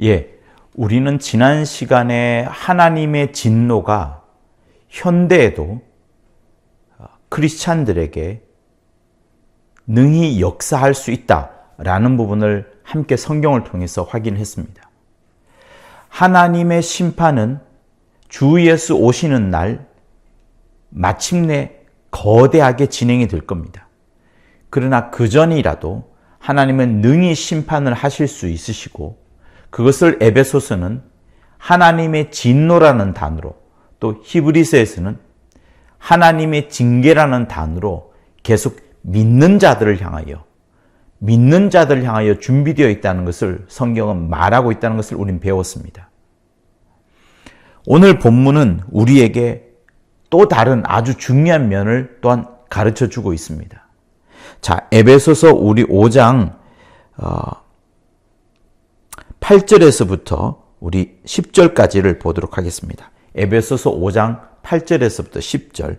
예, 우리는 지난 시간에 하나님의 진노가 현대에도 크리스찬들에게 능히 역사할 수 있다라는 부분을 함께 성경을 통해서 확인했습니다. 하나님의 심판은 주 예수 오시는 날 마침내 거대하게 진행이 될 겁니다. 그러나 그 전이라도 하나님은 능히 심판을 하실 수 있으시고, 그것을 에베소서는 하나님의 진노라는 단어로, 또 히브리서에서는 하나님의 징계라는 단어로 계속 믿는 자들을 향하여 준비되어 있다는 것을 성경은 말하고 있다는 것을 우린 배웠습니다. 오늘 본문은 우리에게 또 다른 아주 중요한 면을 또한 가르쳐 주고 있습니다. 자, 에베소서 우리 5장 8절에서부터 우리 10절까지를 보도록 하겠습니다. 에베소서 5장 8절에서부터 10절.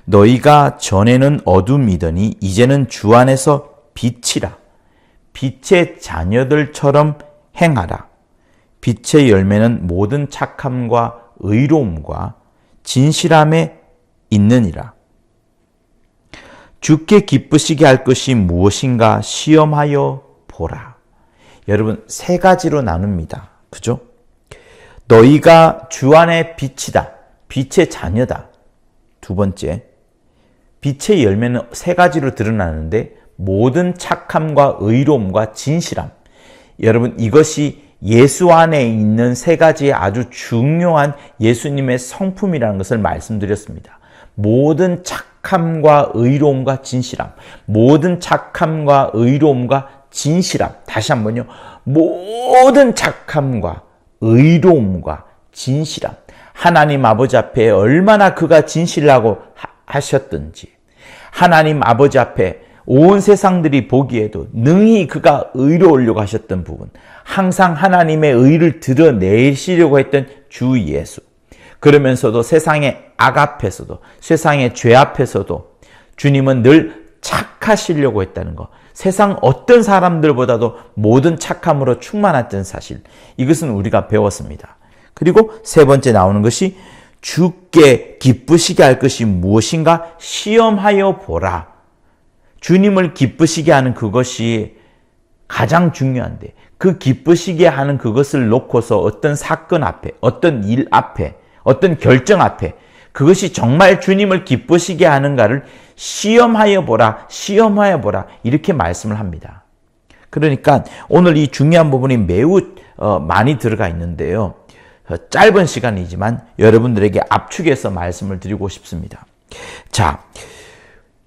너희가 전에는 어둠이더니 이제는 주 안에서 빛이라. 빛의 자녀들처럼 행하라. 빛의 열매는 모든 착함과 의로움과 진실함에 있느니라. 주께 기쁘시게 할 것이 무엇인가 시험하여 보라. 여러분, 세 가지로 나눕니다. 그죠? 너희가 주 안에 빛이다. 빛의 자녀다. 두 번째, 빛의 열매는 세 가지로 드러나는데 모든 착함과 의로움과 진실함. 여러분, 이것이 예수 안에 있는 세 가지의 아주 중요한 예수님의 성품이라는 것을 말씀드렸습니다. 모든 착함과 의로움과 진실함. 모든 착함과 의로움과 진실함. 다시 한번요. 모든 착함과 의로움과 진실함. 하나님 아버지 앞에 얼마나 그가 진실하고 하셨던지, 하나님 아버지 앞에 온 세상들이 보기에도 능히 그가 의로우려고 하셨던 부분, 항상 하나님의 의를 드러내시려고 했던 주 예수. 그러면서도 세상의 악 앞에서도, 세상의 죄 앞에서도 주님은 늘 착하시려고 했다는 것. 세상 어떤 사람들보다도 모든 착함으로 충만했던 사실. 이것은 우리가 배웠습니다. 그리고 세 번째 나오는 것이 주께 기쁘시게 할 것이 무엇인가 시험하여 보라. 주님을 기쁘시게 하는 그것이 가장 중요한데, 그 기쁘시게 하는 그것을 놓고서 어떤 사건 앞에, 어떤 일 앞에, 어떤 결정 앞에 그것이 정말 주님을 기쁘시게 하는가를 시험하여 보라, 시험하여 보라, 이렇게 말씀을 합니다. 그러니까 오늘 이 중요한 부분이 매우 많이 들어가 있는데요. 짧은 시간이지만 여러분들에게 압축해서 말씀을 드리고 싶습니다. 자,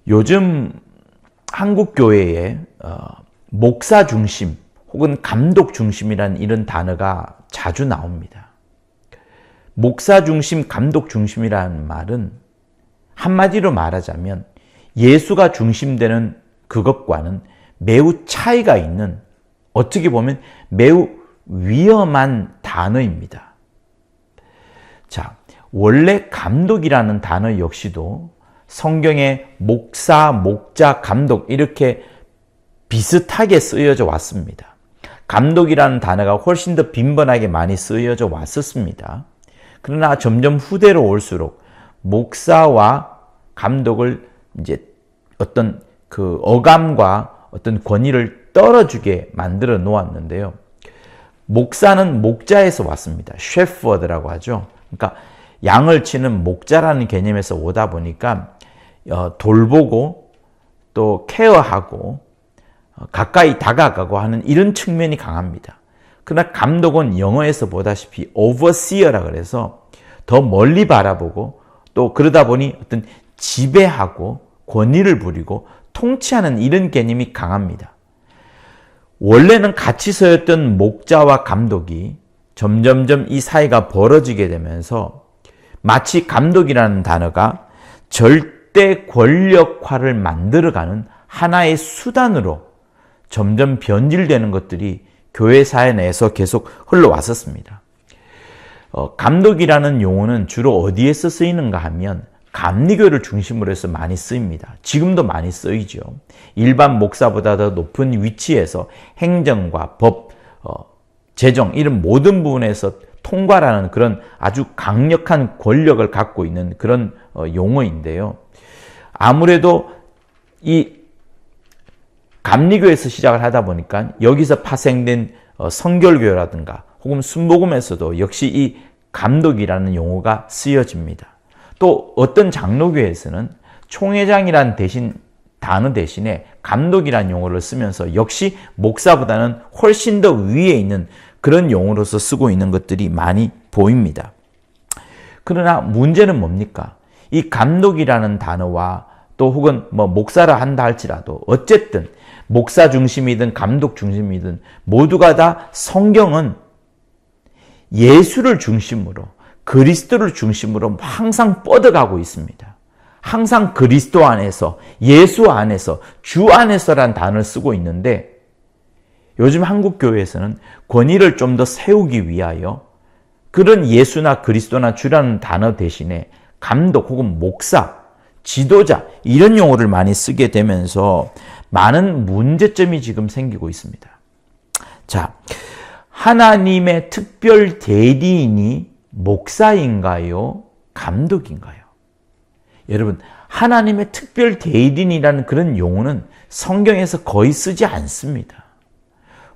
요즘 한국 교회에 목사 중심 혹은 감독 중심이라는 이런 단어가 자주 나옵니다. 목사 중심, 감독 중심이라는 말은 한마디로 말하자면 예수가 중심되는 그것과는 매우 차이가 있는, 어떻게 보면 매우 위험한 단어입니다. 자, 원래 감독이라는 단어 역시도 성경에 목사, 목자, 감독 이렇게 비슷하게 쓰여져 왔습니다. 감독이라는 단어가 훨씬 더 빈번하게 많이 쓰여져 왔었습니다. 그러나 점점 후대로 올수록 목사와 감독을 이제 어떤 그 어감과 어떤 권위를 떨어지게 만들어 놓았는데요. 목사는 목자에서 왔습니다. 셰퍼드라고 하죠. 그러니까 양을 치는 목자라는 개념에서 오다 보니까 돌보고 또 케어하고 가까이 다가가고 하는 이런 측면이 강합니다. 그러나 감독은 영어에서 보다시피 overseer라 그래서 더 멀리 바라보고 또 그러다 보니 어떤 지배하고 권위를 부리고 통치하는 이런 개념이 강합니다. 원래는 같이 서였던 목자와 감독이 점점점 이 사이가 벌어지게 되면서 마치 감독이라는 단어가 절대 권력화를 만들어가는 하나의 수단으로 점점 변질되는 것들이 교회 사회 내에서 계속 흘러왔었습니다. 감독이라는 용어는 주로 어디에서 쓰이는가 하면 감리교를 중심으로 해서 많이 쓰입니다. 지금도 많이 쓰이죠. 일반 목사보다 더 높은 위치에서 행정과 법, 재정 이런 모든 부분에서 통과라는 그런 아주 강력한 권력을 갖고 있는 그런 용어인데요. 아무래도 이 감리교에서 시작을 하다 보니까 여기서 파생된 성결교라든가 혹은 순복음에서도 역시 이 감독이라는 용어가 쓰여집니다. 또 어떤 장로교에서는 총회장이란 단어 대신에 감독이라는 용어를 쓰면서 역시 목사보다는 훨씬 더 위에 있는 그런 용어로서 쓰고 있는 것들이 많이 보입니다. 그러나 문제는 뭡니까? 이 감독이라는 단어와 또 혹은 목사라 한다 할지라도 어쨌든 목사 중심이든 감독 중심이든 모두가 다 성경은 예수를 중심으로 그리스도를 중심으로 항상 뻗어가고 있습니다. 항상 그리스도 안에서 예수 안에서 주 안에서란 단어를 쓰고 있는데 요즘 한국 교회에서는 권위를 좀 더 세우기 위하여 그런 예수나 그리스도나 주라는 단어 대신에 감독 혹은 목사, 지도자 이런 용어를 많이 쓰게 되면서 많은 문제점이 지금 생기고 있습니다. 자, 하나님의 특별 대리인이 목사인가요? 감독인가요? 여러분, 하나님의 특별 대리인이라는 그런 용어는 성경에서 거의 쓰지 않습니다.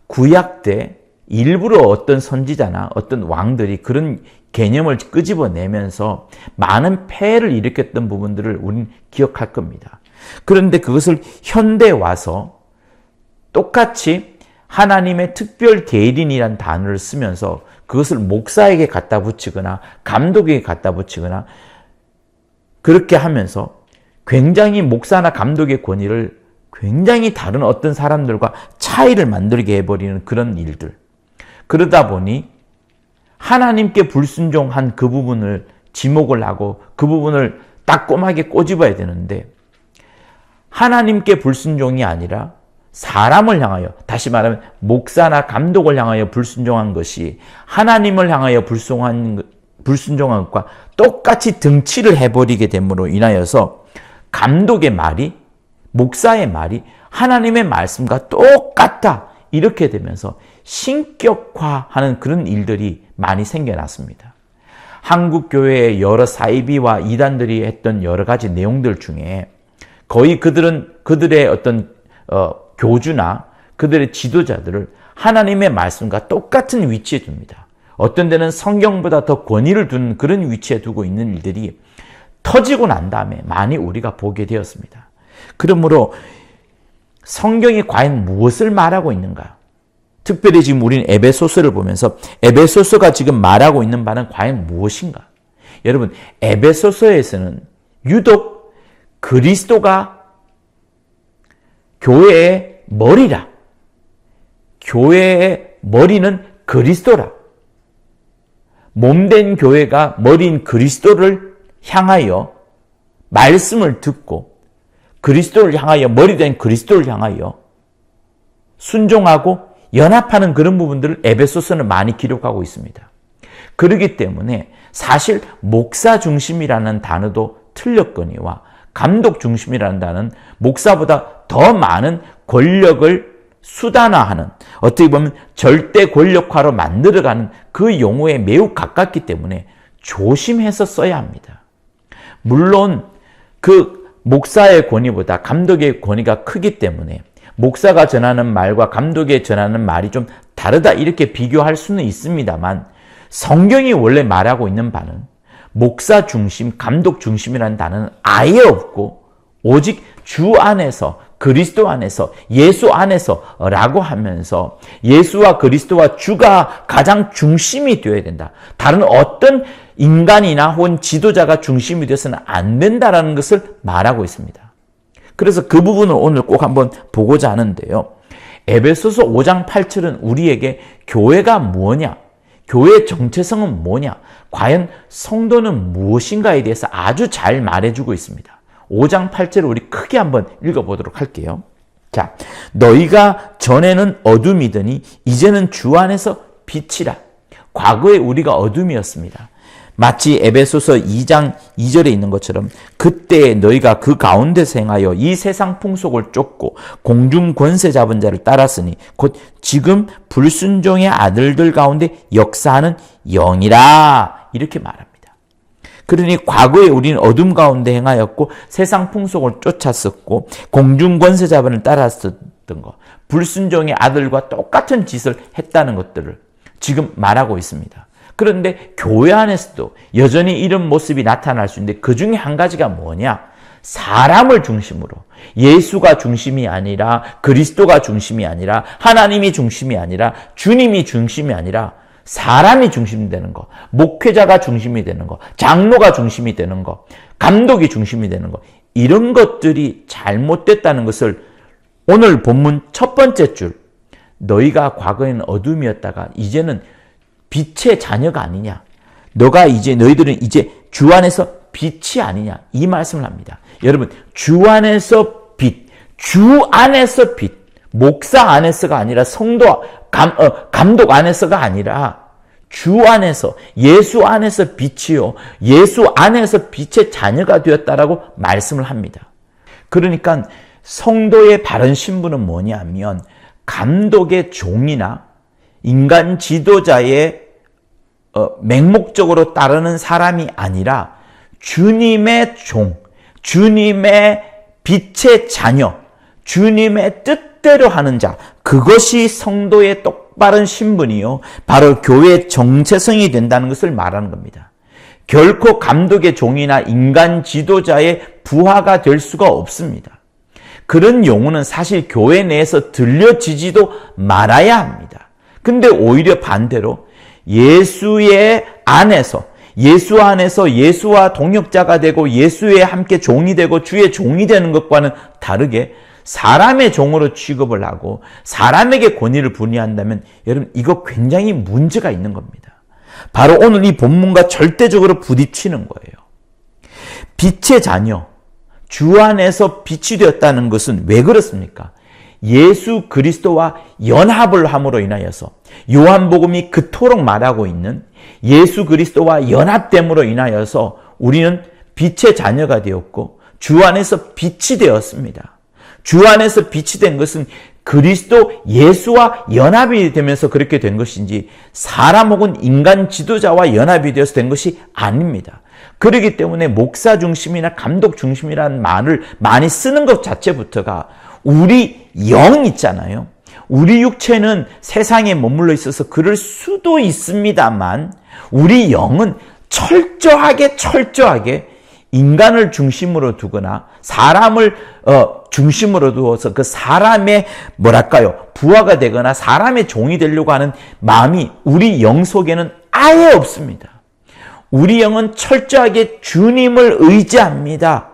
구약 때 일부러 어떤 선지자나 어떤 왕들이 그런 개념을 끄집어내면서 많은 폐해를 일으켰던 부분들을 우리는 기억할 겁니다. 그런데 그것을 현대에 와서 똑같이 하나님의 특별 대리인이라는 단어를 쓰면서 그것을 목사에게 갖다 붙이거나 감독에게 갖다 붙이거나 그렇게 하면서 굉장히 목사나 감독의 권위를 굉장히 다른 어떤 사람들과 차이를 만들게 해버리는 그런 일들. 그러다 보니 하나님께 불순종한 그 부분을 지목을 하고 그 부분을 따꼼하게 꼬집어야 되는데 하나님께 불순종이 아니라 사람을 향하여, 다시 말하면 목사나 감독을 향하여 불순종한 것이 하나님을 향하여 불순종한 것과 똑같이 등치를 해버리게 됨으로 인하여서 감독의 말이, 목사의 말이 하나님의 말씀과 똑같다 이렇게 되면서 신격화하는 그런 일들이 많이 생겨났습니다. 한국 교회의 여러 사이비와 이단들이 했던 여러 가지 내용들 중에 거의 그들의 어떤 교주나 그들의 지도자들을 하나님의 말씀과 똑같은 위치에 둡니다. 어떤 데는 성경보다 더 권위를 두는 그런 위치에 두고 있는 일들이 터지고 난 다음에 많이 우리가 보게 되었습니다. 그러므로 성경이 과연 무엇을 말하고 있는가? 특별히 지금 우리는 에베소서를 보면서 에베소서가 지금 말하고 있는 바는 과연 무엇인가? 여러분, 에베소서에서는 유독 그리스도가 교회의 머리라. 교회의 머리는 그리스도라. 몸된 교회가 머리인 그리스도를 향하여 말씀을 듣고 그리스도를 향하여 머리된 그리스도를 향하여 순종하고 연합하는 그런 부분들을 에베소서는 많이 기록하고 있습니다. 그렇기 때문에 사실 목사 중심이라는 단어도 틀렸거니와 감독 중심이라는 단어는 목사보다 더 많은 권력을 수단화하는, 어떻게 보면 절대 권력화로 만들어가는 그 용어에 매우 가깝기 때문에 조심해서 써야 합니다. 물론 그 목사의 권위보다 감독의 권위가 크기 때문에 목사가 전하는 말과 감독이 전하는 말이 좀 다르다 이렇게 비교할 수는 있습니다만 성경이 원래 말하고 있는 바는 목사 중심, 감독 중심이라는 단어는 아예 없고 오직 주 안에서, 그리스도 안에서, 예수 안에서라고 하면서 예수와 그리스도와 주가 가장 중심이 되어야 된다. 다른 어떤 인간이나 혹은 지도자가 중심이 되어서는 안 된다라는 것을 말하고 있습니다. 그래서 그 부분을 오늘 꼭 한번 보고자 하는데요. 에베소서 5장 8절은 우리에게 교회가 뭐냐? 교회의 정체성은 뭐냐? 과연 성도는 무엇인가에 대해서 아주 잘 말해주고 있습니다. 5장 8절을 우리 크게 한번 읽어보도록 할게요. 자, 너희가 전에는 어둠이더니 이제는 주 안에서 빛이라. 과거에 우리가 어둠이었습니다. 마치 에베소서 2장 2절에 있는 것처럼 그때 너희가 그 가운데서 행하여 이 세상 풍속을 쫓고 공중 권세 잡은 자를 따랐으니 곧 지금 불순종의 아들들 가운데 역사하는 영이라 이렇게 말합니다. 그러니 과거에 우리는 어둠 가운데 행하였고 세상 풍속을 쫓았었고 공중 권세 잡은 자를 따랐었던 것, 불순종의 아들과 똑같은 짓을 했다는 것들을 지금 말하고 있습니다. 그런데 교회 안에서도 여전히 이런 모습이 나타날 수 있는데 그 중에 한 가지가 뭐냐? 사람을 중심으로, 예수가 중심이 아니라 그리스도가 중심이 아니라 하나님이 중심이 아니라 주님이 중심이 아니라 사람이 중심이 되는 거, 목회자가 중심이 되는 거, 장로가 중심이 되는 거, 감독이 중심이 되는 거, 이런 것들이 잘못됐다는 것을 오늘 본문 첫 번째 줄, 너희가 과거에는 어둠이었다가 이제는 빛의 자녀가 아니냐. 너희들은 이제 주 안에서 빛이 아니냐. 이 말씀을 합니다. 여러분, 주 안에서 빛, 주 안에서 빛, 목사 안에서가 아니라 성도, 감독 안에서가 아니라 주 안에서, 예수 안에서 빛이요. 예수 안에서 빛의 자녀가 되었다라고 말씀을 합니다. 그러니까 성도의 바른 신분은 뭐냐면 감독의 종이나 인간 지도자의 맹목적으로 따르는 사람이 아니라 주님의 종, 주님의 빛의 자녀, 주님의 뜻대로 하는 자, 그것이 성도의 똑바른 신분이요, 바로 교회의 정체성이 된다는 것을 말하는 겁니다. 결코 감독의 종이나 인간 지도자의 부하가 될 수가 없습니다. 그런 용어는 사실 교회 내에서 들려지지도 말아야 합니다. 근데 오히려 반대로 예수의 안에서, 예수 안에서 예수와 동역자가 되고 예수에 함께 종이 되고 주의 종이 되는 것과는 다르게 사람의 종으로 취급을 하고 사람에게 권위를 부여한다면 여러분 이거 굉장히 문제가 있는 겁니다. 바로 오늘 이 본문과 절대적으로 부딪히는 거예요. 빛의 자녀, 주 안에서 빛이 되었다는 것은 왜 그렇습니까? 예수 그리스도와 연합을 함으로 인하여서 요한복음이 그토록 말하고 있는 예수 그리스도와 연합됨으로 인하여서 우리는 빛의 자녀가 되었고 주 안에서 빛이 되었습니다. 주 안에서 빛이 된 것은 그리스도 예수와 연합이 되면서 그렇게 된 것인지 사람 혹은 인간 지도자와 연합이 되어서 된 것이 아닙니다. 그렇기 때문에 목사 중심이나 감독 중심이라는 말을 많이 쓰는 것 자체부터가 우리 영 있잖아요. 우리 육체는 세상에 머물러 있어서 그럴 수도 있습니다만 우리 영은 철저하게 인간을 중심으로 두거나 사람을 중심으로 두어서 그 사람의 부하가 되거나 사람의 종이 되려고 하는 마음이 우리 영 속에는 아예 없습니다. 우리 영은 철저하게 주님을 의지합니다.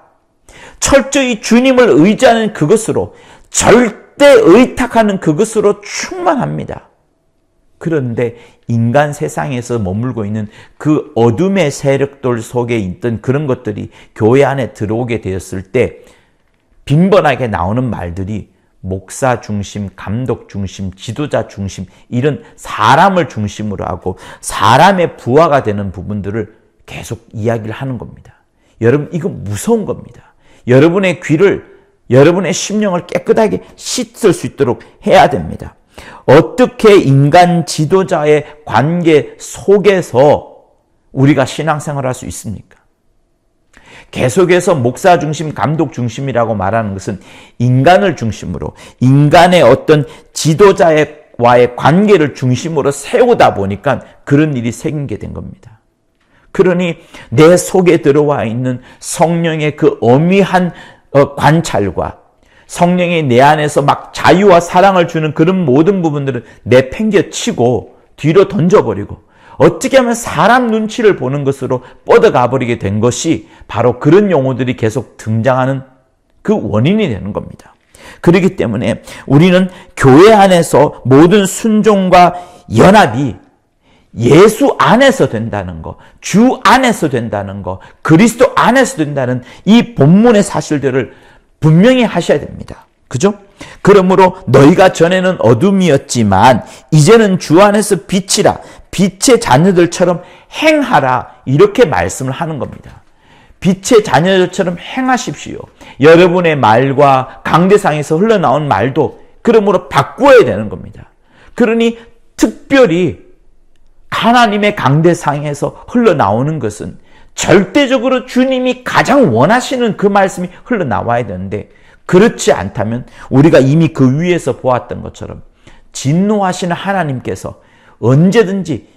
철저히 주님을 의지하는 그것으로, 절대 의탁하는 그것으로 충만합니다. 그런데 인간 세상에서 머물고 있는 그 어둠의 세력들 속에 있던 그런 것들이 교회 안에 들어오게 되었을 때 빈번하게 나오는 말들이 목사 중심, 감독 중심, 지도자 중심, 이런 사람을 중심으로 하고 사람의 부하가 되는 부분들을 계속 이야기를 하는 겁니다. 여러분, 이거 무서운 겁니다. 여러분의 귀를, 여러분의 심령을 깨끗하게 씻을 수 있도록 해야 됩니다. 어떻게 인간 지도자의 관계 속에서 우리가 신앙생활을 할 수 있습니까? 계속해서 목사 중심, 감독 중심이라고 말하는 것은 인간을 중심으로, 인간의 어떤 지도자와의 관계를 중심으로 세우다 보니까 그런 일이 생기게 된 겁니다. 그러니 내 속에 들어와 있는 성령의 그 어미한 관찰과 성령이 내 안에서 막 자유와 사랑을 주는 그런 모든 부분들을 내팽개치고 뒤로 던져버리고 어떻게 하면 사람 눈치를 보는 것으로 뻗어가 버리게 된 것이 바로 그런 용어들이 계속 등장하는 그 원인이 되는 겁니다. 그렇기 때문에 우리는 교회 안에서 모든 순종과 연합이 예수 안에서 된다는 거, 주 안에서 된다는 거, 그리스도 안에서 된다는 이 본문의 사실들을 분명히 하셔야 됩니다. 그죠? 그러므로 너희가 전에는 어둠이었지만 이제는 주 안에서 빛이라, 빛의 자녀들처럼 행하라, 이렇게 말씀을 하는 겁니다. 빛의 자녀들처럼 행하십시오. 여러분의 말과 강대상에서 흘러나온 말도 그러므로 바꾸어야 되는 겁니다. 그러니 특별히 하나님의 강대상에서 흘러나오는 것은 절대적으로 주님이 가장 원하시는 그 말씀이 흘러나와야 되는데, 그렇지 않다면 우리가 이미 그 위에서 보았던 것처럼 진노하시는 하나님께서 언제든지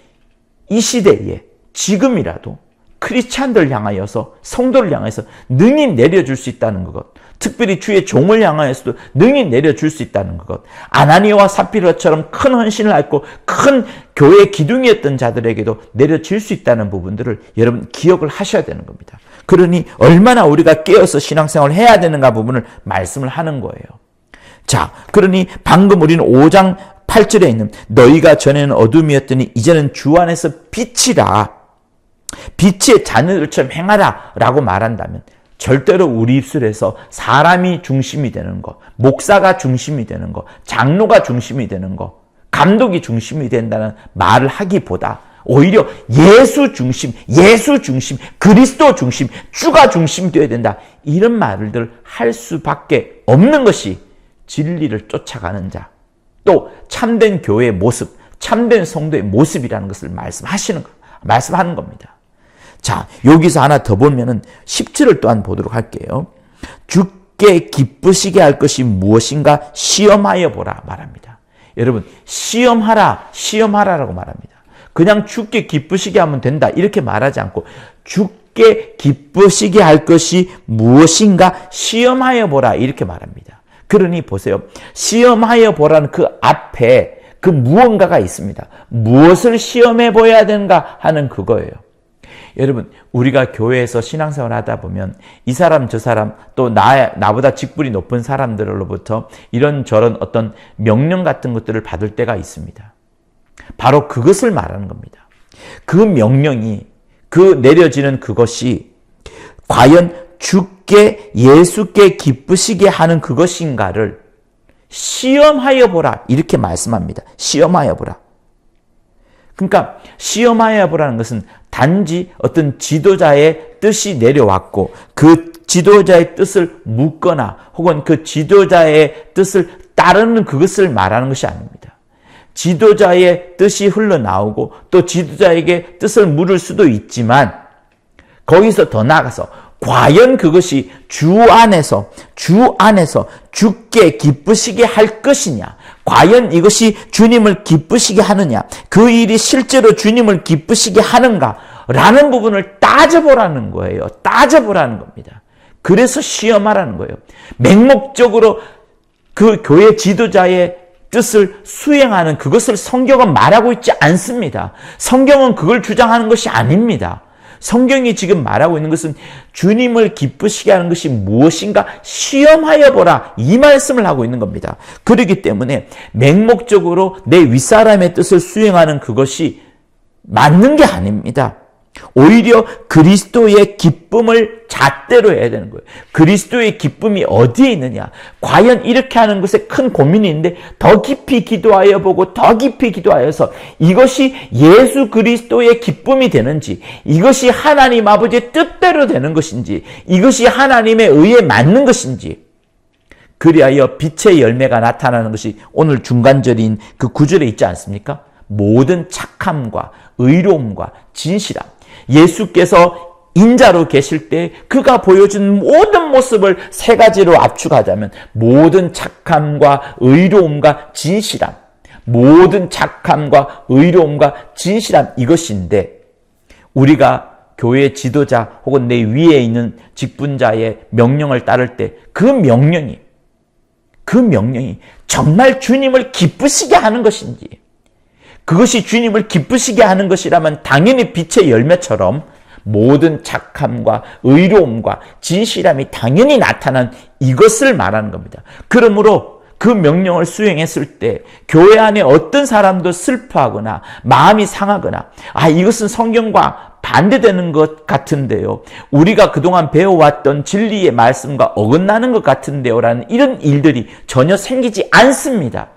이 시대에 지금이라도 크리스찬들 향하여서, 성도를 향해서 능히 내려줄 수 있다는 것, 특별히 주의 종을 향하여서도 능히 내려줄 수 있다는 것, 아나니아와 삽비라처럼 큰 헌신을 했고 큰 교회의 기둥이었던 자들에게도 내려질 수 있다는 부분들을 여러분 기억을 하셔야 되는 겁니다. 그러니 얼마나 우리가 깨어서 신앙생활을 해야 되는가 부분을 말씀을 하는 거예요. 자, 그러니 방금 우리는 5장 8절에 있는 너희가 전에는 어둠이었더니 이제는 주 안에서 빛이라, 빛의 자녀들처럼 행하라 라고 말한다면 절대로 우리 입술에서 사람이 중심이 되는 거, 목사가 중심이 되는 거, 장로가 중심이 되는 거, 감독이 중심이 된다는 말을 하기보다 오히려 예수 중심, 그리스도 중심, 주가 중심이 되어야 된다, 이런 말을 할 수밖에 없는 것이 진리를 쫓아가는 자, 또 참된 교회의 모습, 참된 성도의 모습이라는 것을 말씀하는 겁니다. 자, 여기서 하나 더 보면은 10절을 또한 보도록 할게요. 주께 기쁘시게 할 것이 무엇인가 시험하여 보라 말합니다. 여러분, 시험하라라고 말합니다. 그냥 주께 기쁘시게 하면 된다 이렇게 말하지 않고 주께 기쁘시게 할 것이 무엇인가 시험하여 보라 이렇게 말합니다. 그러니 보세요. 시험하여 보라는 그 앞에 그 무언가가 있습니다. 무엇을 시험해 보여야 되는가 하는 그거예요. 여러분, 우리가 교회에서 신앙생활을 하다 보면 이 사람 저 사람 또 나보다 직분이 높은 사람들로부터 이런저런 어떤 명령 같은 것들을 받을 때가 있습니다. 바로 그것을 말하는 겁니다. 그 명령이, 그 내려지는 그것이 과연 주께 예수께 기쁘시게 하는 그것인가를 시험하여 보라 이렇게 말씀합니다. 시험하여 보라. 그러니까 시험하여 보라는 것은 단지 어떤 지도자의 뜻이 내려왔고 그 지도자의 뜻을 묻거나 혹은 그 지도자의 뜻을 따르는 그것을 말하는 것이 아닙니다. 지도자의 뜻이 흘러나오고 또 지도자에게 뜻을 물을 수도 있지만 거기서 더 나아가서 과연 그것이 주 안에서 주께 기쁘시게 할 것이냐, 과연 이것이 주님을 기쁘시게 하느냐, 그 일이 실제로 주님을 기쁘시게 하는가 라는 부분을 따져보라는 거예요. 따져보라는 겁니다. 그래서 시험하라는 거예요. 맹목적으로 그 교회 지도자의 뜻을 수행하는 그것을 성경은 말하고 있지 않습니다. 성경은 그걸 주장하는 것이 아닙니다. 성경이 지금 말하고 있는 것은 주님을 기쁘시게 하는 것이 무엇인가 시험하여 보라, 이 말씀을 하고 있는 겁니다. 그렇기 때문에 맹목적으로 내 윗사람의 뜻을 수행하는 그것이 맞는 게 아닙니다. 오히려 그리스도의 기쁨을 잣대로 해야 되는 거예요. 그리스도의 기쁨이 어디에 있느냐, 과연 이렇게 하는 것에 큰 고민이 있는데 더 깊이 기도하여 보고 더 깊이 기도하여서 이것이 예수 그리스도의 기쁨이 되는지, 이것이 하나님 아버지의 뜻대로 되는 것인지, 이것이 하나님의 의에 맞는 것인지, 그리하여 빛의 열매가 나타나는 것이 오늘 중간절인 그 9절에 있지 않습니까? 모든 착함과 의로움과 진실함, 예수께서 인자로 계실 때 그가 보여준 모든 모습을 세 가지로 압축하자면 모든 착함과 의로움과 진실함, 모든 착함과 의로움과 진실함, 이것인데 우리가 교회 지도자 혹은 내 위에 있는 직분자의 명령을 따를 때 그 명령이 정말 주님을 기쁘시게 하는 것인지, 그것이 주님을 기쁘시게 하는 것이라면 당연히 빛의 열매처럼 모든 착함과 의로움과 진실함이 당연히 나타난 이것을 말하는 겁니다. 그러므로 그 명령을 수행했을 때 교회 안에 어떤 사람도 슬퍼하거나 마음이 상하거나 이것은 성경과 반대되는 것 같은데요. 우리가 그동안 배워왔던 진리의 말씀과 어긋나는 것 같은데요. 라는 이런 일들이 전혀 생기지 않습니다.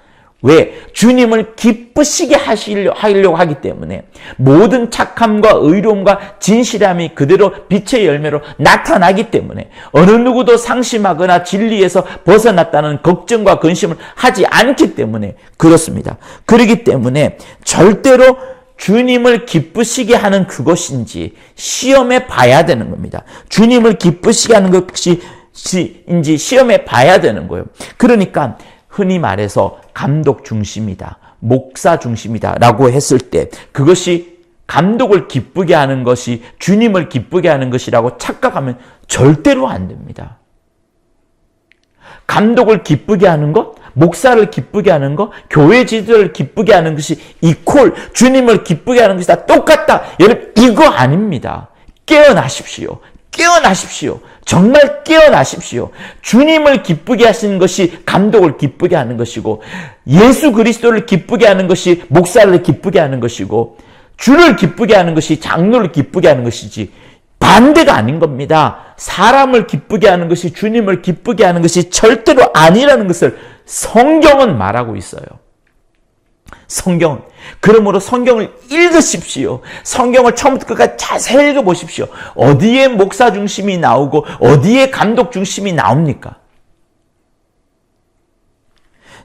왜? 주님을 기쁘시게 하려고 하기 때문에 모든 착함과 의로움과 진실함이 그대로 빛의 열매로 나타나기 때문에 어느 누구도 상심하거나 진리에서 벗어났다는 걱정과 근심을 하지 않기 때문에 그렇습니다. 그렇기 때문에 절대로 주님을 기쁘시게 하는 그것인지 시험해 봐야 되는 겁니다. 주님을 기쁘시게 하는 것인지 시험해 봐야 되는 거예요. 그러니까 흔히 말해서 감독 중심이다, 목사 중심이다 라고 했을 때 그것이 감독을 기쁘게 하는 것이 주님을 기쁘게 하는 것이라고 착각하면 절대로 안 됩니다. 감독을 기쁘게 하는 것, 목사를 기쁘게 하는 것, 교회 지도를 기쁘게 하는 것이 이퀄 주님을 기쁘게 하는 것이 다 똑같다. 여러분 이거 아닙니다. 깨어나십시오. 깨어나십시오. 정말 깨어나십시오. 주님을 기쁘게 하시는 것이 감독을 기쁘게 하는 것이고 예수 그리스도를 기쁘게 하는 것이 목사를 기쁘게 하는 것이고 주를 기쁘게 하는 것이 장로를 기쁘게 하는 것이지 반대가 아닌 겁니다. 사람을 기쁘게 하는 것이 주님을 기쁘게 하는 것이 절대로 아니라는 것을 성경은 말하고 있어요. 성경. 그러므로 성경을 읽으십시오. 성경을 처음부터 끝까지 자세히 읽어보십시오. 어디에 목사 중심이 나오고 어디에 감독 중심이 나옵니까?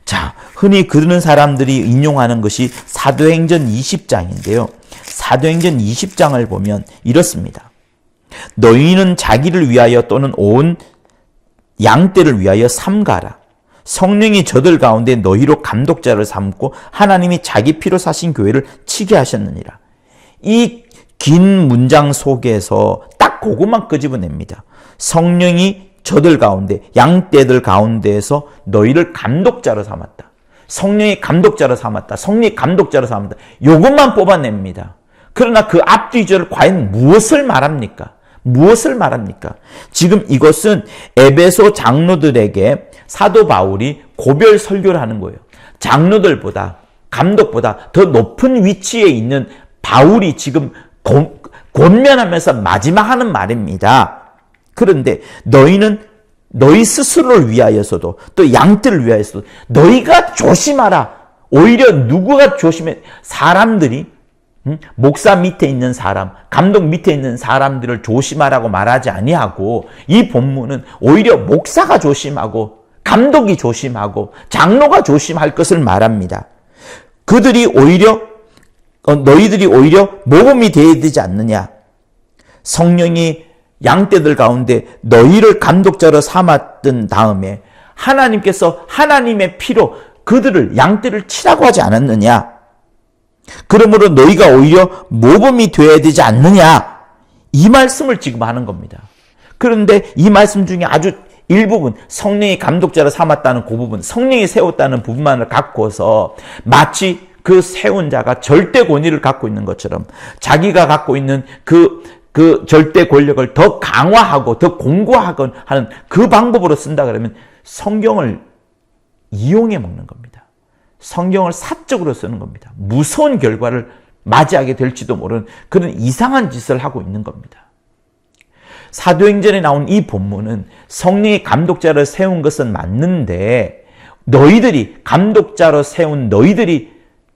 자, 흔히 그러는 사람들이 인용하는 것이 사도행전 20장인데요. 사도행전 20장을 보면 이렇습니다. 너희는 자기를 위하여 또는 온 양떼를 위하여 삼가라. 성령이 저들 가운데 너희로 감독자를 삼고 하나님이 자기 피로 사신 교회를 치게 하셨느니라. 이 긴 문장 속에서 딱 그것만 끄집어냅니다. 성령이 저들 가운데 양떼들 가운데에서 너희를 감독자로 삼았다. 성령이 감독자로 삼았다. 성령이 감독자로 삼았다. 이것만 뽑아냅니다. 그러나 그 앞뒤절을 과연 무엇을 말합니까? 무엇을 말합니까? 지금 이것은 에베소 장로들에게 사도 바울이 고별 설교를 하는 거예요. 장로들보다 감독보다 더 높은 위치에 있는 바울이 지금 권면하면서 마지막 하는 말입니다. 그런데 너희는 너희 스스로를 위하여서도 또 양떼를 위하여서도 너희가 조심하라. 오히려 누구가 조심해? 사람들이 목사 밑에 있는 사람, 감독 밑에 있는 사람들을 조심하라고 말하지 아니하고 이 본문은 오히려 목사가 조심하고 감독이 조심하고 장로가 조심할 것을 말합니다. 그들이 오히려 너희들이 오히려 모범이 되어야 되지 않느냐. 성령이 양떼들 가운데 너희를 감독자로 삼았던 다음에 하나님께서 하나님의 피로 그들을 양떼를 치라고 하지 않았느냐. 그러므로 너희가 오히려 모범이 되어야 되지 않느냐. 이 말씀을 지금 하는 겁니다. 그런데 이 말씀 중에 아주 일부분, 성령이 감독자로 삼았다는 그 부분, 성령이 세웠다는 부분만을 갖고서 마치 그 세운 자가 절대 권위를 갖고 있는 것처럼 자기가 갖고 있는 그 절대 권력을 더 강화하고 더 공고하건 하는 그 방법으로 쓴다 그러면 성경을 이용해 먹는 겁니다. 성경을 사적으로 쓰는 겁니다. 무서운 결과를 맞이하게 될지도 모르는 그런 이상한 짓을 하고 있는 겁니다. 사도행전에 나온 이 본문은 성령이 감독자를 세운 것은 맞는데 너희들이 감독자로 세운 너희들이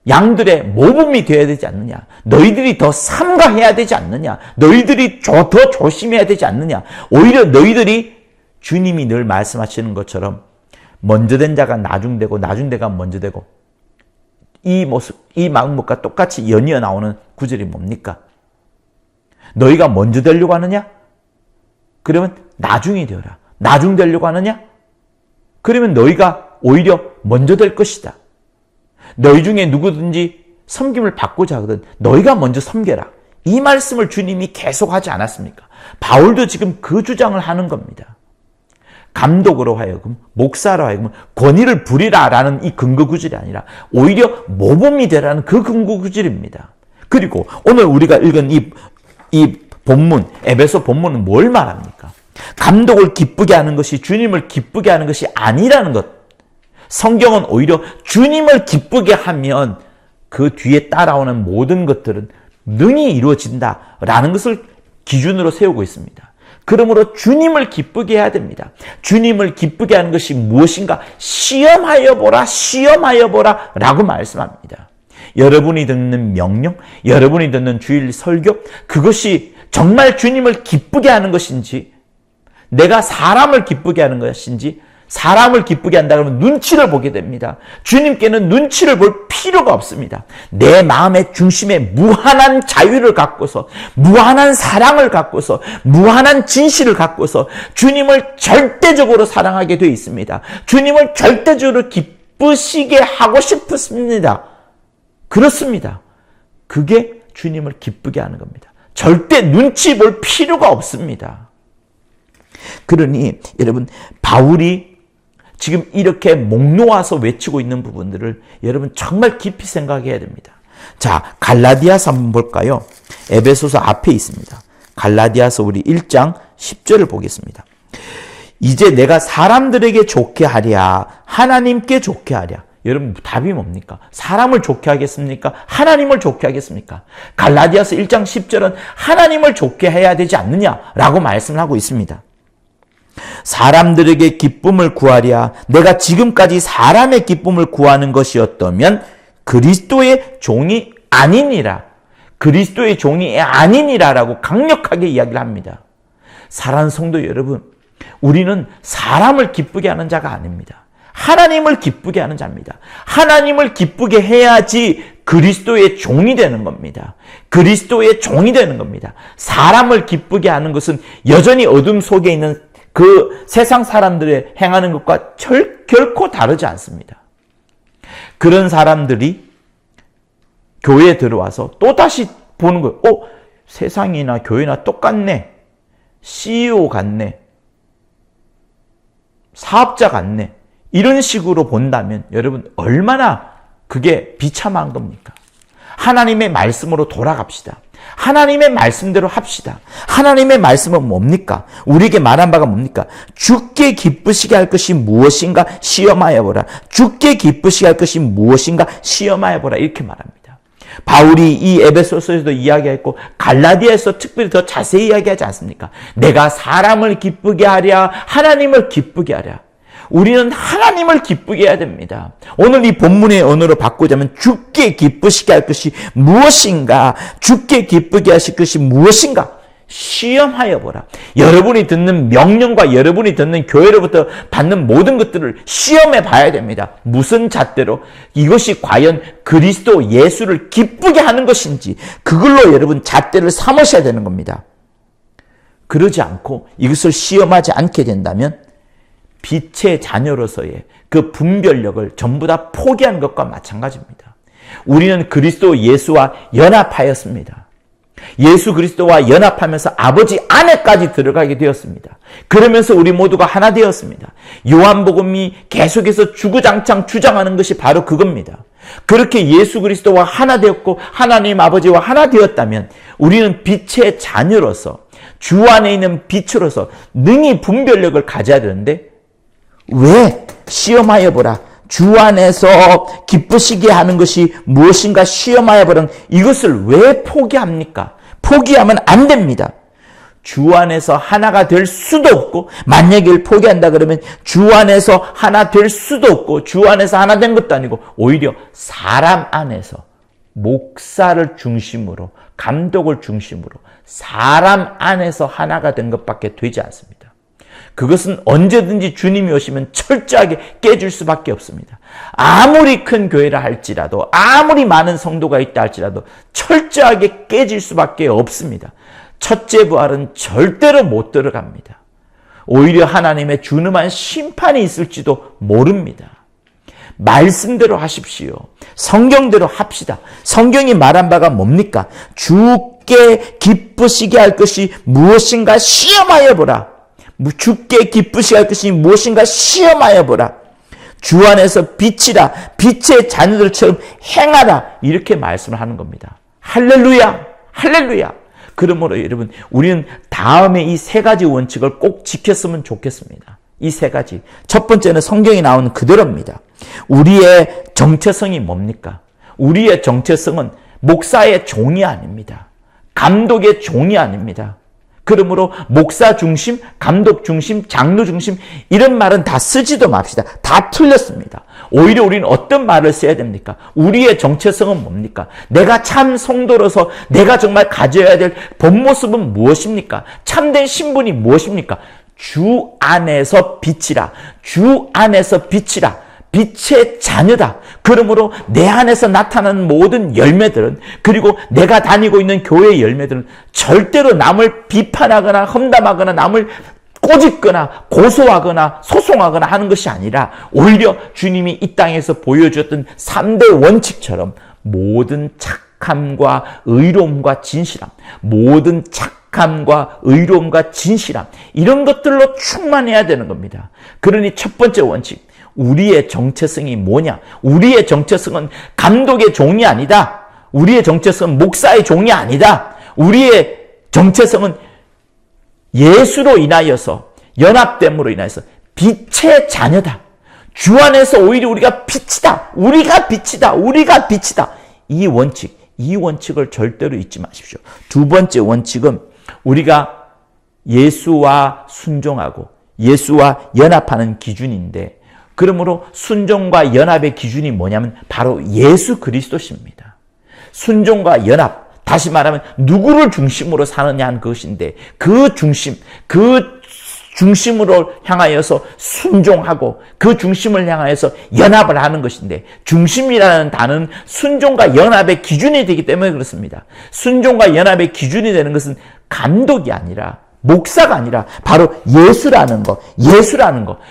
양들의 모범이 되어야 되지 않느냐. 너희들이 더 삼가해야 되지 않느냐. 너희들이 더 조심해야 되지 않느냐. 오히려 너희들이 주님이 늘 말씀하시는 것처럼 먼저 된 자가 나중되고 나중대가 먼저 되고 이 모습, 이 마음과 똑같이 연이어 나오는 구절이 뭡니까? 너희가 먼저 되려고 하느냐? 그러면 나중이 되어라. 나중 되려고 하느냐? 그러면 너희가 오히려 먼저 될 것이다. 너희 중에 누구든지 섬김을 받고자 하거든 너희가 먼저 섬겨라. 이 말씀을 주님이 계속하지 않았습니까? 바울도 지금 그 주장을 하는 겁니다. 감독으로 하여금 목사로 하여금 권위를 부리라라는 이 근거 구절이 아니라 오히려 모범이 되라는 그 근거 구절입니다. 그리고 오늘 우리가 읽은 이 본문, 에베소 본문은 뭘 말합니까? 감독을 기쁘게 하는 것이 주님을 기쁘게 하는 것이 아니라는 것. 성경은 오히려 주님을 기쁘게 하면 그 뒤에 따라오는 모든 것들은 능히 이루어진다라는 것을 기준으로 세우고 있습니다. 그러므로 주님을 기쁘게 해야 됩니다. 주님을 기쁘게 하는 것이 무엇인가? 시험하여 보라, 시험하여 보라 라고 말씀합니다. 여러분이 듣는 명령, 여러분이 듣는 주일 설교, 그것이 정말 주님을 기쁘게 하는 것인지, 내가 사람을 기쁘게 하는 것인지, 사람을 기쁘게 한다 그러면 눈치를 보게 됩니다. 주님께는 눈치를 볼 필요가 없습니다. 내 마음의 중심에 무한한 자유를 갖고서, 무한한 사랑을 갖고서, 무한한 진실을 갖고서 주님을 절대적으로 사랑하게 되어 있습니다. 주님을 절대적으로 기쁘시게 하고 싶습니다. 그렇습니다. 그게 주님을 기쁘게 하는 겁니다. 절대 눈치 볼 필요가 없습니다. 그러니 여러분, 바울이 지금 이렇게 목 놓아서 외치고 있는 부분들을 여러분 정말 깊이 생각해야 됩니다. 자, 갈라디아서 한번 볼까요? 에베소서 앞에 있습니다. 갈라디아서 우리 1장 10절을 보겠습니다. 이제 내가 사람들에게 좋게 하랴, 하나님께 좋게 하랴. 여러분, 답이 뭡니까? 사람을 좋게 하겠습니까? 하나님을 좋게 하겠습니까? 갈라디아서 1장 10절은 하나님을 좋게 해야 되지 않느냐라고 말씀을 하고 있습니다. 사람들에게 기쁨을 구하랴. 내가 지금까지 사람의 기쁨을 구하는 것이었다면 그리스도의 종이 아니니라. 그리스도의 종이 아니니라라고 강력하게 이야기를 합니다. 사랑하는 성도 여러분, 우리는 사람을 기쁘게 하는 자가 아닙니다. 하나님을 기쁘게 하는 자입니다. 하나님을 기쁘게 해야지 그리스도의 종이 되는 겁니다. 그리스도의 종이 되는 겁니다. 사람을 기쁘게 하는 것은 여전히 어둠 속에 있는 그 세상 사람들의 행하는 것과 결코 다르지 않습니다. 그런 사람들이 교회에 들어와서 또다시 보는 거예요. 세상이나 교회나 똑같네. CEO 같네. 사업자 같네. 이런 식으로 본다면 여러분 얼마나 그게 비참한 겁니까? 하나님의 말씀으로 돌아갑시다. 하나님의 말씀대로 합시다. 하나님의 말씀은 뭡니까? 우리에게 말한 바가 뭡니까? 주께 기쁘시게 할 것이 무엇인가 시험하여 보라. 주께 기쁘시게 할 것이 무엇인가 시험하여 보라. 이렇게 말합니다. 바울이 이 에베소서에서도 이야기했고 갈라디아에서 특별히 더 자세히 이야기하지 않습니까? 내가 사람을 기쁘게 하랴, 하나님을 기쁘게 하랴. 우리는 하나님을 기쁘게 해야 됩니다. 오늘 이 본문의 언어로 바꾸자면 주께 기쁘시게 할 것이 무엇인가? 주께 기쁘게 하실 것이 무엇인가? 시험하여 보라. 여러분이 듣는 명령과 여러분이 듣는 교회로부터 받는 모든 것들을 시험해 봐야 됩니다. 무슨 잣대로 이것이 과연 그리스도 예수를 기쁘게 하는 것인지 그걸로 여러분 잣대를 삼으셔야 되는 겁니다. 그러지 않고 이것을 시험하지 않게 된다면 빛의 자녀로서의 그 분별력을 전부 다 포기한 것과 마찬가지입니다. 우리는 그리스도 예수와 연합하였습니다. 예수 그리스도와 연합하면서 아버지 안에까지 들어가게 되었습니다. 그러면서 우리 모두가 하나 되었습니다. 요한복음이 계속해서 주구장창 주장하는 것이 바로 그겁니다. 그렇게 예수 그리스도와 하나 되었고 하나님 아버지와 하나 되었다면 우리는 빛의 자녀로서 주 안에 있는 빛으로서 능히 분별력을 가져야 되는데 왜 시험하여 보라. 주 안에서 기쁘시게 하는 것이 무엇인가 시험하여 보라. 이것을 왜 포기합니까? 포기하면 안 됩니다. 주 안에서 하나가 될 수도 없고 만약에 이걸 포기한다 그러면 주 안에서 하나 될 수도 없고 주 안에서 하나 된 것도 아니고 오히려 사람 안에서 목사를 중심으로 감독을 중심으로 사람 안에서 하나가 된 것밖에 되지 않습니다. 그것은 언제든지 주님이 오시면 철저하게 깨질 수밖에 없습니다. 아무리 큰 교회라 할지라도 아무리 많은 성도가 있다 할지라도 철저하게 깨질 수밖에 없습니다. 첫째 부활은 절대로 못 들어갑니다. 오히려 하나님의 준엄한 심판이 있을지도 모릅니다. 말씀대로 하십시오. 성경대로 합시다. 성경이 말한 바가 뭡니까? 주께 기쁘시게 할 것이 무엇인가 시험하여 보라. 주께 기쁘시게 할 것이 무엇인가 시험하여 보라. 주 안에서 빛이라. 빛의 자녀들처럼 행하라. 이렇게 말씀을 하는 겁니다. 할렐루야. 할렐루야. 그러므로 여러분 우리는 다음에 이 세 가지 원칙을 꼭 지켰으면 좋겠습니다. 이 세 가지. 첫 번째는 성경이 나오는 그대로입니다. 우리의 정체성이 뭡니까? 우리의 정체성은 목사의 종이 아닙니다. 감독의 종이 아닙니다. 그러므로 목사 중심, 감독 중심, 장로 중심 이런 말은 다 쓰지도 맙시다. 다 틀렸습니다. 오히려 우리는 어떤 말을 써야 됩니까? 우리의 정체성은 뭡니까? 내가 참 성도로서 내가 정말 가져야 될 본 모습은 무엇입니까? 참된 신분이 무엇입니까? 주 안에서 빛이라. 주 안에서 빛이라. 빛의 자녀다. 그러므로 내 안에서 나타나는 모든 열매들은, 그리고 내가 다니고 있는 교회의 열매들은 절대로 남을 비판하거나 험담하거나 남을 꼬집거나 고소하거나 소송하거나 하는 것이 아니라 오히려 주님이 이 땅에서 보여주었던 3대 원칙처럼 모든 착함과 의로움과 진실함, 모든 착함과 의로움과 진실함, 이런 것들로 충만해야 되는 겁니다. 그러니 첫 번째 원칙, 우리의 정체성이 뭐냐? 우리의 정체성은 감독의 종이 아니다. 우리의 정체성은 목사의 종이 아니다. 우리의 정체성은 예수로 인하여서, 연합됨으로 인하여서 빛의 자녀다. 주 안에서 오히려 우리가 빛이다. 우리가 빛이다. 우리가 빛이다. 이 원칙을 절대로 잊지 마십시오. 두 번째 원칙은 우리가 예수와 순종하고 예수와 연합하는 기준인데, 그러므로 순종과 연합의 기준이 뭐냐면 바로 예수 그리스도십니다. 순종과 연합, 다시 말하면 누구를 중심으로 사느냐 하는 것인데, 그 중심으로 향하여서 순종하고 그 중심을 향하여서 연합을 하는 것인데, 중심이라는 단어는 순종과 연합의 기준이 되기 때문에 그렇습니다. 순종과 연합의 기준이 되는 것은 감독이 아니라, 목사가 아니라 바로 예수라는 거,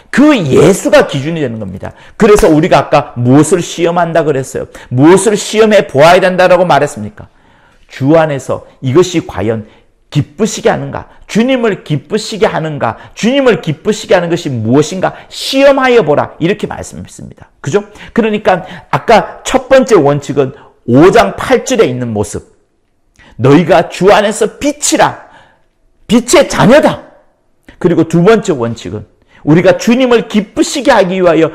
그 예수가 기준이 되는 겁니다. 그래서 우리가 아까 무엇을 시험한다 그랬어요? 무엇을 시험해 보아야 된다라고 말했습니까? 주 안에서 이것이 과연 기쁘시게 하는가? 주님을 기쁘시게 하는가? 주님을 기쁘시게 하는 것이 무엇인가? 시험하여 보라. 이렇게 말씀했습니다. 그죠? 그러니까 아까 첫 번째 원칙은 5장 8절에 있는 모습. 너희가 주 안에서 빛이라. 빛의 자녀다. 그리고 두 번째 원칙은 우리가 주님을 기쁘시게 하기 위하여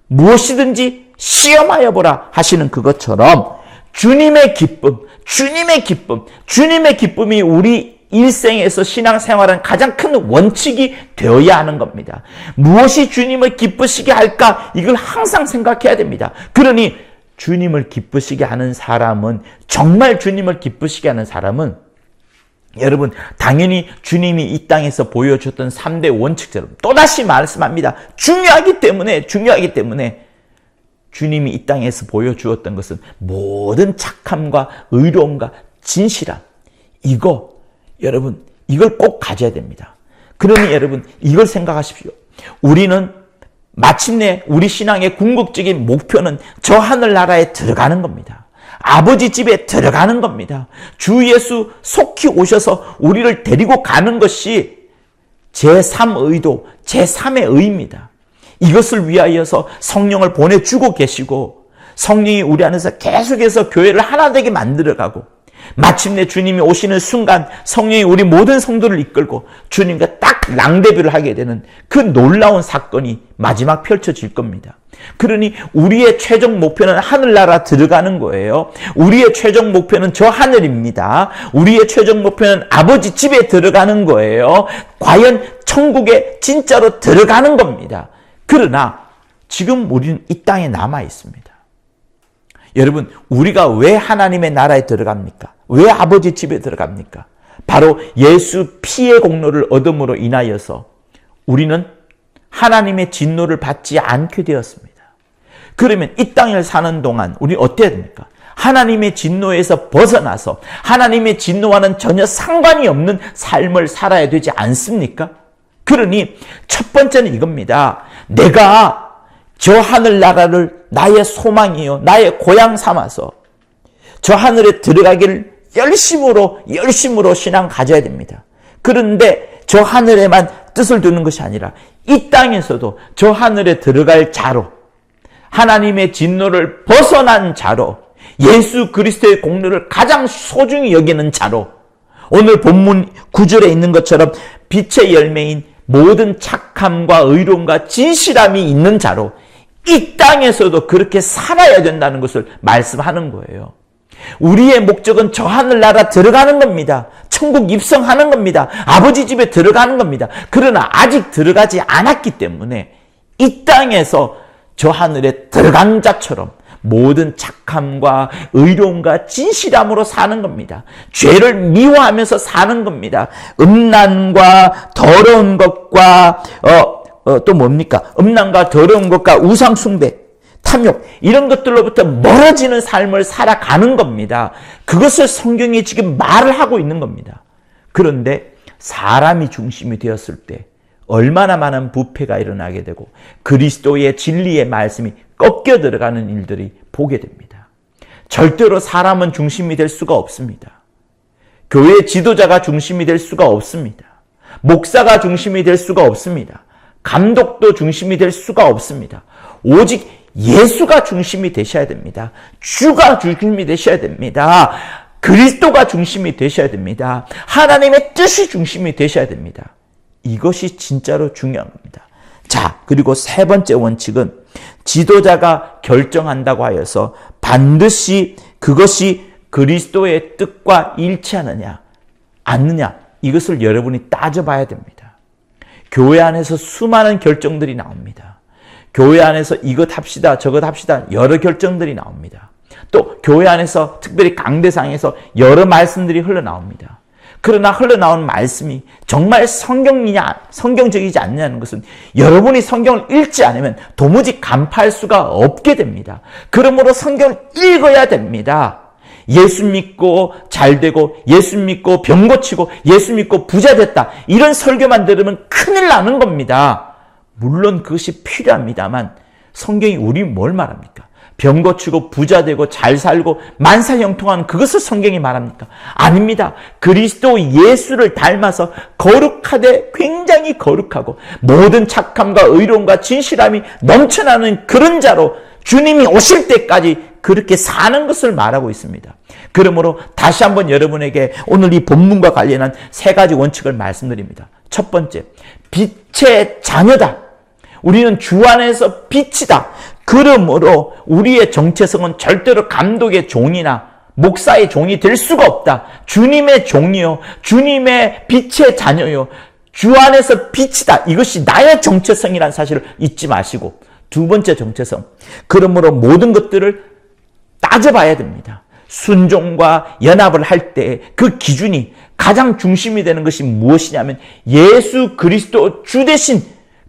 무엇이든지 시험하여 보라 하시는 그것처럼 주님의 기쁨이 우리 일생에서 신앙생활은 가장 큰 원칙이 되어야 하는 겁니다. 무엇이 주님을 기쁘시게 할까? 이걸 항상 생각해야 됩니다. 그러니 주님을 기쁘시게 하는 사람은, 정말 주님을 기쁘시게 하는 사람은, 여러분, 당연히 주님이 이 땅에서 보여줬던 3대 원칙처럼 또다시 말씀합니다. 중요하기 때문에 주님이 이 땅에서 보여주었던 것은 모든 착함과 의로움과 진실함. 여러분, 이걸 꼭 가져야 됩니다. 그러니 여러분, 이걸 생각하십시오. 우리는 마침내 우리 신앙의 궁극적인 목표는 저 하늘나라에 들어가는 겁니다. 아버지 집에 들어가는 겁니다. 주 예수 속히 오셔서 우리를 데리고 가는 것이 제3의도, 제3의 의입니다. 이것을 위하여서 성령을 보내주고 계시고, 성령이 우리 안에서 계속해서 교회를 하나 되게 만들어가고, 마침내 주님이 오시는 순간 성령이 우리 모든 성도를 이끌고 주님과 딱 랑데뷰를 하게 되는 그 놀라운 사건이 마지막 펼쳐질 겁니다. 그러니 우리의 최종 목표는 하늘나라 들어가는 거예요. 우리의 최종 목표는 저 하늘입니다. 우리의 최종 목표는 아버지 집에 들어가는 거예요. 과연 천국에 진짜로 들어가는 겁니다. 그러나 지금 우리는 이 땅에 남아 있습니다. 여러분, 우리가 왜 하나님의 나라에 들어갑니까? 왜 아버지 집에 들어갑니까? 바로 예수 피의 공로를 얻음으로 인하여서 우리는 하나님의 진노를 받지 않게 되었습니다. 그러면 이 땅을 사는 동안 우리 어때야 됩니까? 하나님의 진노에서 벗어나서 하나님의 진노와는 전혀 상관이 없는 삶을 살아야 되지 않습니까? 그러니 첫 번째는 이겁니다. 내가 저 하늘나라를 나의 소망이요, 나의 고향 삼아서 저 하늘에 들어가기를 열심으로 신앙 가져야 됩니다. 그런데 저 하늘에만 뜻을 두는 것이 아니라 이 땅에서도 저 하늘에 들어갈 자로, 하나님의 진노를 벗어난 자로, 예수 그리스도의 공로를 가장 소중히 여기는 자로, 오늘 본문 9절에 있는 것처럼 빛의 열매인 모든 착함과 의로움과 진실함이 있는 자로, 이 땅에서도 그렇게 살아야 된다는 것을 말씀하는 거예요. 우리의 목적은 저 하늘나라 들어가는 겁니다. 천국 입성하는 겁니다. 아버지 집에 들어가는 겁니다. 그러나 아직 들어가지 않았기 때문에 이 땅에서 저 하늘에 들어간 자처럼 모든 착함과 의로움과 진실함으로 사는 겁니다. 죄를 미워하면서 사는 겁니다. 음란과 더러운 것과 또 뭡니까? 음란과 더러운 것과 우상 숭배, 탐욕 이런 것들로부터 멀어지는 삶을 살아가는 겁니다. 그것을 성경이 지금 말을 하고 있는 겁니다. 그런데 사람이 중심이 되었을 때 얼마나 많은 부패가 일어나게 되고 그리스도의 진리의 말씀이 꺾여 들어가는 일들이 보게 됩니다. 절대로 사람은 중심이 될 수가 없습니다. 교회 지도자가 중심이 될 수가 없습니다. 목사가 중심이 될 수가 없습니다. 감독도 중심이 될 수가 없습니다. 오직 예수가 중심이 되셔야 됩니다. 주가 중심이 되셔야 됩니다. 그리스도가 중심이 되셔야 됩니다. 하나님의 뜻이 중심이 되셔야 됩니다. 이것이 진짜로 중요한 겁니다. 자, 그리고 세 번째 원칙은 지도자가 결정한다고 하여서 반드시 그것이 그리스도의 뜻과 일치하느냐, 않느냐, 이것을 여러분이 따져봐야 됩니다. 교회 안에서 수많은 결정들이 나옵니다. 교회 안에서 이것 합시다, 저것 합시다, 여러 결정들이 나옵니다. 또 교회 안에서 특별히 강대상에서 여러 말씀들이 흘러나옵니다. 그러나 흘러나오는 말씀이 정말 성경적이지 않냐는 것은 여러분이 성경을 읽지 않으면 도무지 간파할 수가 없게 됩니다. 그러므로 성경을 읽어야 됩니다. 예수 믿고 잘되고 예수 믿고 병 고치고 예수 믿고 부자 됐다, 이런 설교만 들으면 큰일 나는 겁니다. 물론 그것이 필요합니다만 성경이 우리 뭘 말합니까? 병 고치고 부자 되고 잘 살고 만사형통한 그것을 성경이 말합니까? 아닙니다. 그리스도 예수를 닮아서 거룩하되 굉장히 거룩하고 모든 착함과 의로움과 진실함이 넘쳐나는 그런 자로 주님이 오실 때까지 그렇게 사는 것을 말하고 있습니다. 그러므로 다시 한번 여러분에게 오늘 이 본문과 관련한 세 가지 원칙을 말씀드립니다. 첫 번째, 빛의 자녀다. 우리는 주 안에서 빛이다. 그러므로 우리의 정체성은 절대로 감독의 종이나 목사의 종이 될 수가 없다. 주님의 종이요, 주님의 빛의 자녀요, 주 안에서 빛이다. 이것이 나의 정체성이라는 사실을 잊지 마시고, 두 번째 정체성, 그러므로 모든 것들을 따져봐야 됩니다. 순종과 연합을 할 때 그 기준이 가장 중심이 되는 것이 무엇이냐면 예수 그리스도 주 대신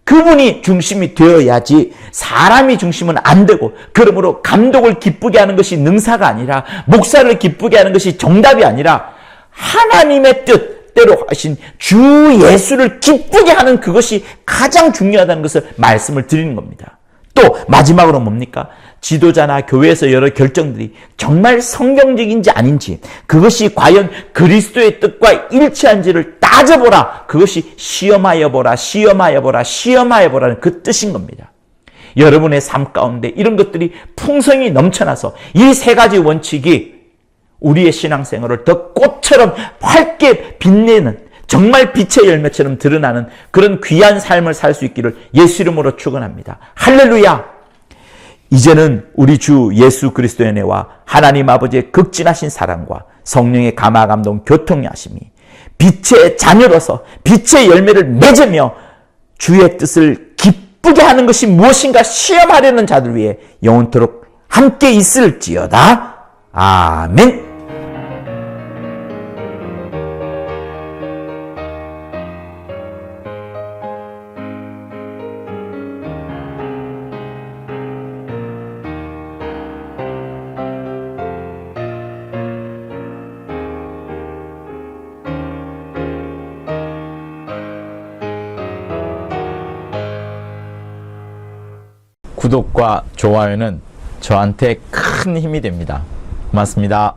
그분이 중심이 되어야지 사람이 중심은 안 되고, 그러므로 감독을 기쁘게 하는 것이 능사가 아니라, 목사를 기쁘게 하는 것이 정답이 아니라 하나님의 뜻대로 하신 주 예수를 기쁘게 하는 그것이 가장 중요하다는 것을 말씀을 드리는 겁니다. 또 마지막으로 뭡니까? 지도자나 교회에서 여러 결정들이 정말 성경적인지 아닌지, 그것이 과연 그리스도의 뜻과 일치한지를 따져보라. 그것이 시험하여 보라, 시험하여 보라, 시험하여 보라는 그 뜻인 겁니다. 여러분의 삶 가운데 이런 것들이 풍성이 넘쳐나서 이 세 가지 원칙이 우리의 신앙생활을 더 꽃처럼 밝게 빛내는, 정말 빛의 열매처럼 드러나는 그런 귀한 삶을 살 수 있기를 예수 이름으로 축원합니다. 할렐루야! 이제는 우리 주 예수 그리스도의 은혜와 하나님 아버지의 극진하신 사랑과 성령의 감화 감동 교통의 하심이 빛의 자녀로서 빛의 열매를 맺으며 주의 뜻을 기쁘게 하는 것이 무엇인가 시험하려는 자들 위해 영원토록 함께 있을지어다. 아멘. 구독과 좋아요는 저한테 큰 힘이 됩니다. 고맙습니다.